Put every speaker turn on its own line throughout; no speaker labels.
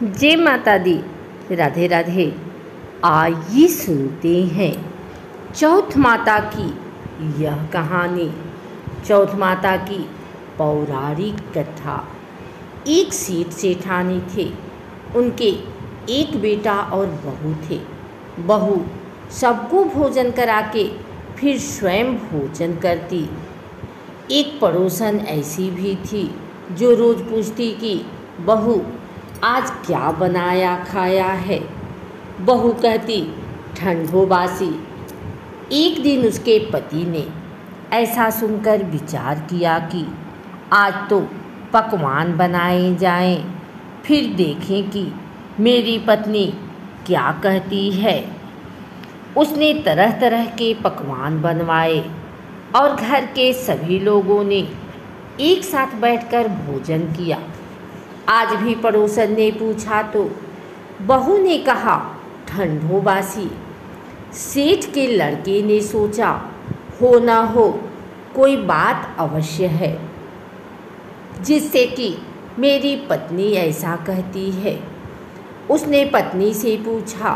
जय माता दी। राधे राधे। आइए सुनते हैं चौथ माता की यह कहानी। चौथ माता की पौराणिक कथा। एक सेठ सेठानी थे। उनके एक बेटा और बहू थे। बहू सबको भोजन करा के फिर स्वयं भोजन करती। एक पड़ोसन ऐसी भी थी जो रोज़ पूछती कि बहू आज क्या बनाया खाया है। बहू कहती ठंडो बासी। एक दिन उसके पति ने ऐसा सुनकर विचार किया कि आज तो पकवान बनाए जाएं, फिर देखें कि मेरी पत्नी क्या कहती है। उसने तरह तरह के पकवान बनवाए और घर के सभी लोगों ने एक साथ बैठकर भोजन किया। आज भी पड़ोसन ने पूछा तो बहू ने कहा ठंडो बासी। सेठ के लड़के ने सोचा हो ना हो कोई बात अवश्य है जिससे कि मेरी पत्नी ऐसा कहती है। उसने पत्नी से पूछा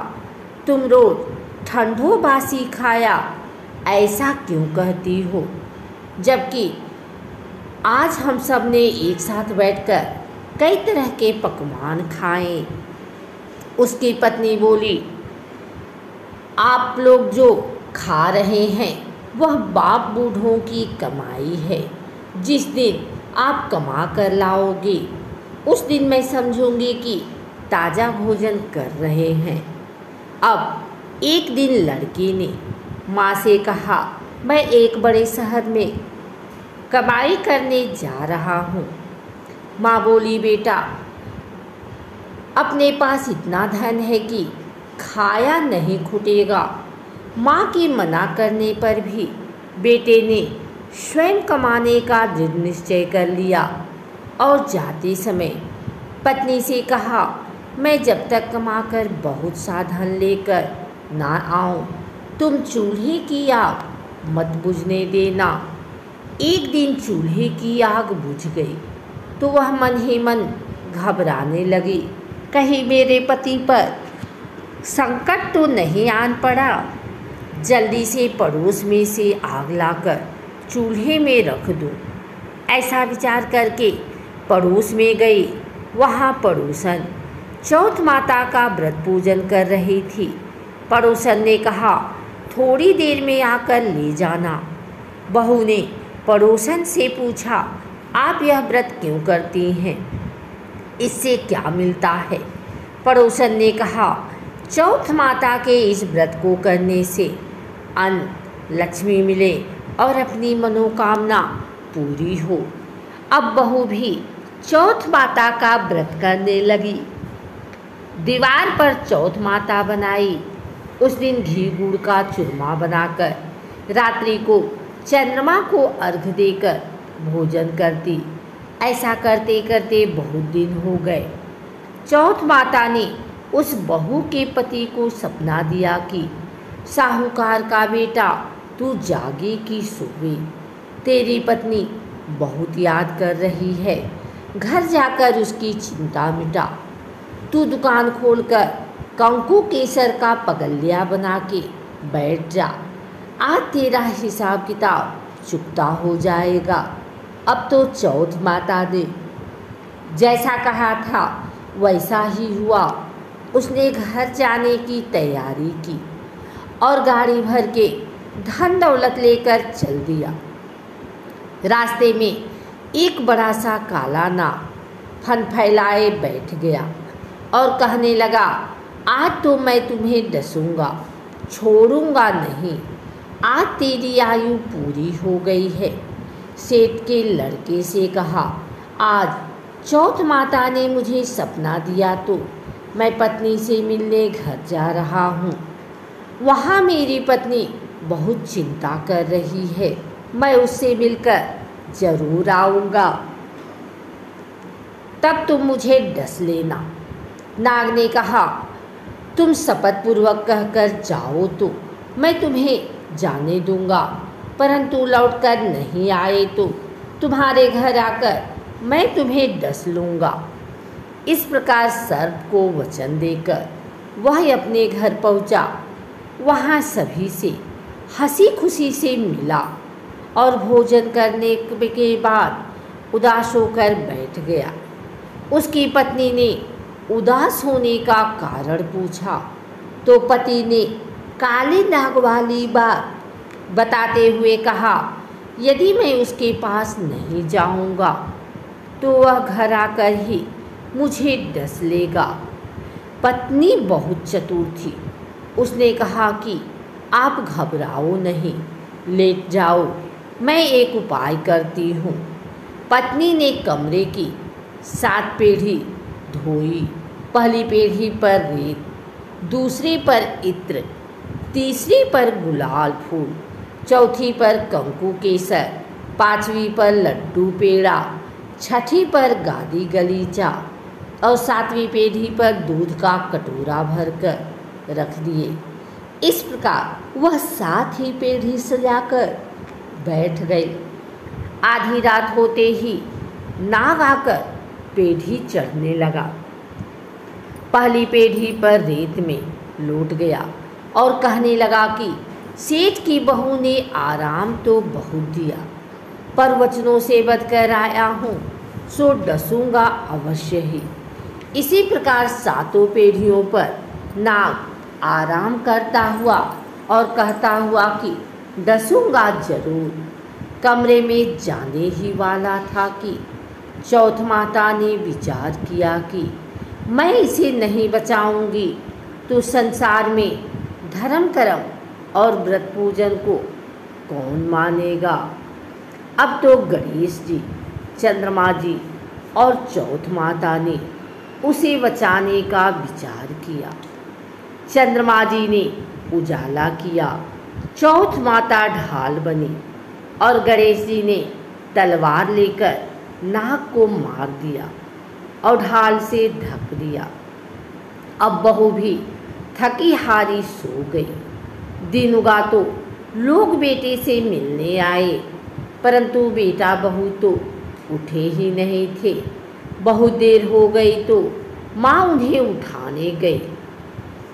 तुम रोज ठंडो बासी खाया ऐसा क्यों कहती हो, जबकि आज हम सब ने एक साथ बैठकर कई तरह के पकवान खाए। उसकी पत्नी बोली आप लोग जो खा रहे हैं वह बाप बूढ़ों की कमाई है। जिस दिन आप कमा कर लाओगे उस दिन मैं समझूंगी कि ताज़ा भोजन कर रहे हैं। अब एक दिन लड़की ने माँ से कहा मैं एक बड़े शहर में कमाई करने जा रहा हूँ। माँ बोली बेटा अपने पास इतना धन है कि खाया नहीं खुटेगा। माँ के मना करने पर भी बेटे ने स्वयं कमाने का दृढ़ निश्चय कर लिया और जाते समय पत्नी से कहा मैं जब तक कमाकर बहुत सा धन लेकर ना आऊँ तुम चूल्हे की आग मत बुझने देना। एक दिन चूल्हे की आग बुझ गई तो वह मन ही मन घबराने लगी, कहीं मेरे पति पर संकट तो नहीं आन पड़ा। जल्दी से पड़ोस में से आग लाकर चूल्हे में रख दूं। ऐसा विचार करके पड़ोस में गई। वहाँ पड़ोसन चौथ माता का व्रत पूजन कर रही थी। पड़ोसन ने कहा थोड़ी देर में आकर ले जाना। बहू ने पड़ोसन से पूछा आप यह व्रत क्यों करती हैं, इससे क्या मिलता है। पड़ोसन ने कहा चौथ माता के इस व्रत को करने से अन्न लक्ष्मी मिले और अपनी मनोकामना पूरी हो। अब बहू भी चौथ माता का व्रत करने लगी। दीवार पर चौथ माता बनाई। उस दिन घी गुड़ का चूरमा बनाकर रात्रि को चंद्रमा को अर्घ देकर भोजन करती। ऐसा करते करते बहुत दिन हो गए। चौथ माता ने उस बहू के पति को सपना दिया कि साहूकार का बेटा तू जागे कि सोवे, तेरी पत्नी बहुत याद कर रही है, घर जाकर उसकी चिंता मिटा। तू दुकान खोलकर कंकु केसर का पगलिया बना के बैठ जा। आज तेरा हिसाब किताब चुकता हो जाएगा। अब तो चौथ माता ने जैसा कहा था वैसा ही हुआ। उसने घर जाने की तैयारी की और गाड़ी भर के धन दौलत लेकर चल दिया। रास्ते में एक बड़ा सा काला नाग फन फैलाए बैठ गया और कहने लगा आज तो मैं तुम्हें डसूंगा, छोड़ूंगा नहीं। आज तेरी आयु पूरी हो गई है। सेठ के लड़के से कहा आज चौथ माता ने मुझे सपना दिया तो मैं पत्नी से मिलने घर जा रहा हूँ। वहाँ मेरी पत्नी बहुत चिंता कर रही है। मैं उससे मिलकर जरूर आऊँगा, तब तुम मुझे डस लेना। नाग ने कहा तुम शपथ पूर्वक कहकर जाओ तो मैं तुम्हें जाने दूंगा, परंतु लौटकर नहीं आए तो तुम्हारे घर आकर मैं तुम्हें डस लूँगा। इस प्रकार सर्प को वचन देकर वह अपने घर पहुंचा। वहाँ सभी से हंसी खुशी से मिला और भोजन करने के बाद उदास होकर बैठ गया। उसकी पत्नी ने उदास होने का कारण पूछा तो पति ने काले नाग वाली बात बताते हुए कहा, यदि मैं उसके पास नहीं जाऊंगा तो वह घर आकर ही मुझे डस लेगा। पत्नी बहुत चतुर थी। उसने कहा कि आप घबराओ नहीं, लेट जाओ, मैं एक उपाय करती हूँ। पत्नी ने कमरे की 7 पीढ़ी धोई। पहली पीढ़ी पर रेत, दूसरी पर इत्र, तीसरी पर गुलाल फूल, चौथी पर कंकु केसर, 5वीं पर लड्डू पेड़ा, 6ठी पर गादी गलीचा और 7वीं पीढ़ी पर दूध का कटोरा भरकर रख दिए। इस प्रकार वह 7 ही पीढ़ी सजाकर बैठ गई। आधी रात होते ही नाग आकर पीढ़ी चढ़ने लगा। पहली पीढ़ी पर रेत में लौट गया और कहने लगा कि सेठ की बहू ने आराम तो बहुत दिया, पर वचनों से बचकर आया हूँ, सो डसूंगा अवश्य ही। इसी प्रकार 7 पीढ़ियों पर नाग आराम करता हुआ और कहता हुआ कि डसूंगा जरूर। कमरे में जाने ही वाला था कि चौथ माता ने विचार किया कि मैं इसे नहीं बचाऊंगी तो संसार में धर्म कर्म और व्रत पूजन को कौन मानेगा। अब तो गणेश जी, चंद्रमा जी और चौथ माता ने उसे बचाने का विचार किया। चंद्रमा जी ने उजाला किया, चौथ माता ढाल बनी और गणेश जी ने तलवार लेकर नाग को मार दिया और ढाल से ढक दिया। अब बहू भी थकी हारी सो गई। दिन उगा तो लोग बेटे से मिलने आए, परंतु बेटा बहू तो उठे ही नहीं थे। बहुत देर हो गई तो माँ उन्हें उठाने गई।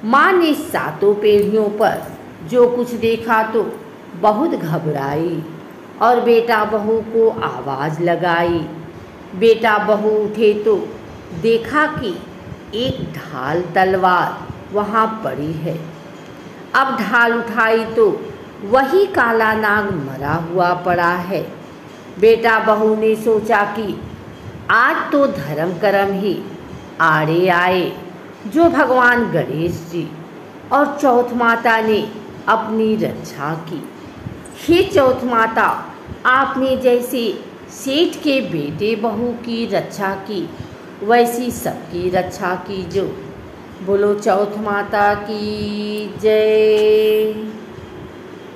माँ ने 7 पीढ़ियों पर जो कुछ देखा तो बहुत घबराई और बेटा बहू को आवाज़ लगाई। बेटा बहू उठे तो देखा कि एक ढाल तलवार वहाँ पड़ी है। अब ढाल उठाई तो वही काला नाग मरा हुआ पड़ा है। बेटा बहू ने सोचा कि आज तो धर्म कर्म ही आड़े आए, जो भगवान गणेश जी और चौथ माता ने अपनी रक्षा की। हे चौथ माता, आपने जैसे सेठ के बेटे बहू की रक्षा की, वैसी सबकी रक्षा कीजो। बोलो चौथ माता की जय।